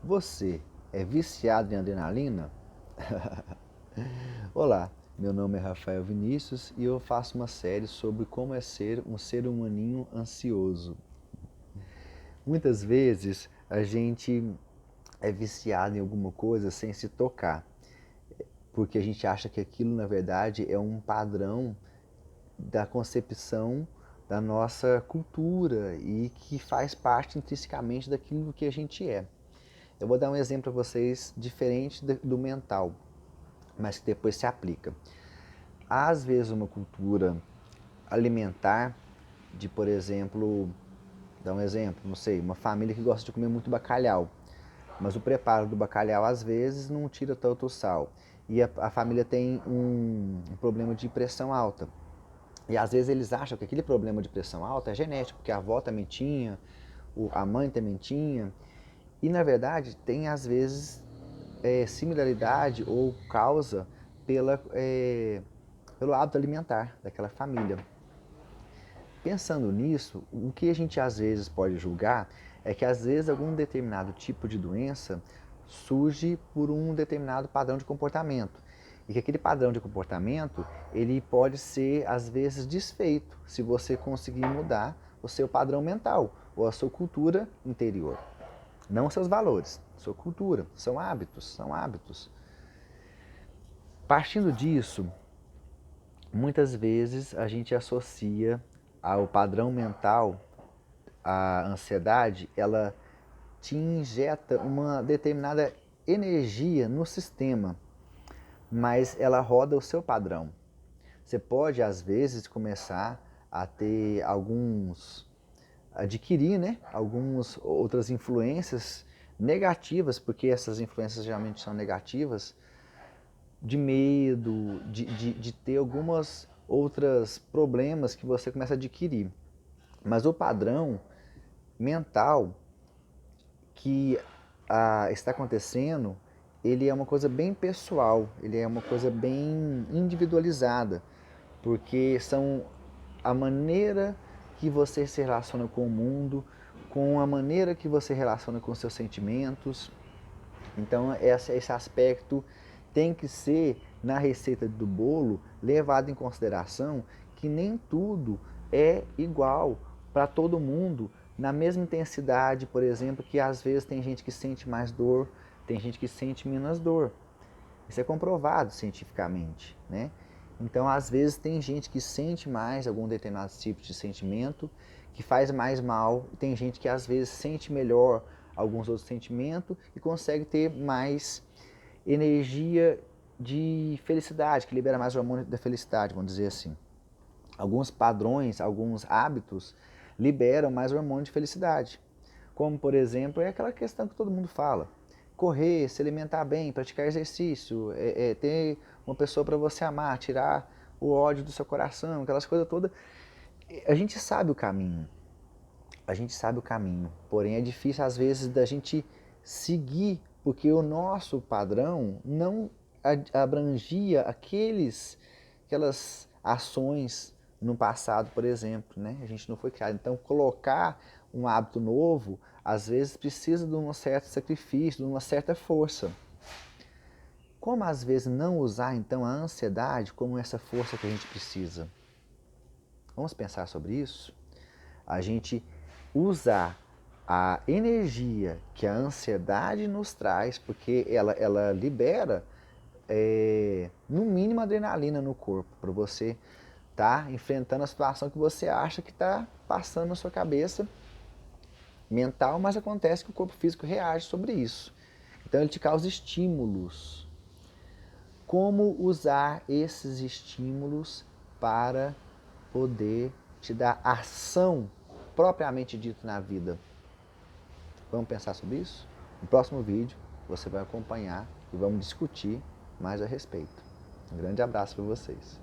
Você é viciado em adrenalina? Olá, meu nome é Rafael Vinícius e eu faço uma série sobre como é ser um ser humaninho ansioso. Muitas vezes a gente é viciado em alguma coisa sem se tocar, porque a gente acha que aquilo na verdade é um padrão da concepção da nossa cultura e que faz parte intrinsecamente daquilo que a gente é. Eu vou dar um exemplo para vocês diferente do mental, mas que depois se aplica. Há, às vezes, uma cultura alimentar de, por exemplo, dar um exemplo, não sei, uma família que gosta de comer muito bacalhau, mas o preparo do bacalhau às vezes não tira tanto sal. E a família tem um problema de pressão alta. E às vezes eles acham que aquele problema de pressão alta é genético, porque a avó também tinha, a mãe também tinha. E na verdade tem às vezes similaridade ou causa pelo hábito alimentar daquela família. Pensando nisso, o que a gente às vezes pode julgar é que às vezes algum determinado tipo de doença surge por um determinado padrão de comportamento. E que aquele padrão de comportamento, ele pode ser às vezes desfeito se você conseguir mudar o seu padrão mental ou a sua cultura interior. Não seus valores, sua cultura, são hábitos, são hábitos. Partindo disso, muitas vezes a gente associa ao padrão mental, a ansiedade, ela te injeta uma determinada energia no sistema, mas ela roda o seu padrão. Você pode, às vezes, começar a ter adquirir, né, algumas outras influências negativas, porque essas influências geralmente são negativas, de medo, de ter algumas outras problemas que você começa a adquirir. Mas o padrão mental que está acontecendo, ele é uma coisa bem pessoal, ele é uma coisa bem individualizada, porque são a maneira que você se relaciona com o mundo, com a maneira que você relaciona com os seus sentimentos. Então esse aspecto tem que ser, na receita do bolo, levado em consideração que nem tudo é igual para todo mundo, na mesma intensidade, por exemplo, que às vezes tem gente que sente mais dor, tem gente que sente menos dor. Isso é comprovado cientificamente, né? Então, às vezes, tem gente que sente mais algum determinado tipo de sentimento, que faz mais mal, tem gente que às vezes sente melhor alguns outros sentimentos e consegue ter mais energia de felicidade, que libera mais o hormônio da felicidade, vamos dizer assim. Alguns padrões, alguns hábitos liberam mais hormônio de felicidade. Como, por exemplo, é aquela questão que todo mundo fala. Correr, se alimentar bem, praticar exercício, ter uma pessoa para você amar, tirar o ódio do seu coração, aquelas coisas todas. A gente sabe o caminho. A gente sabe o caminho. Porém, é difícil, às vezes, da gente seguir, porque o nosso padrão não abrangia aquelas ações no passado, por exemplo, né? A gente não foi criado. Então, colocar um hábito novo, às vezes precisa de um certo sacrifício, de uma certa força. Como às vezes não usar então a ansiedade como essa força que a gente precisa? Vamos pensar sobre isso? A gente usar a energia que a ansiedade nos traz, porque ela libera no mínimo adrenalina no corpo, para você estar enfrentando a situação que você acha que está passando na sua cabeça mental, mas acontece que o corpo físico reage sobre isso. Então ele te causa estímulos. Como usar esses estímulos para poder te dar ação propriamente dita na vida? Vamos pensar sobre isso? No próximo vídeo você vai acompanhar e vamos discutir mais a respeito. Um grande abraço para vocês.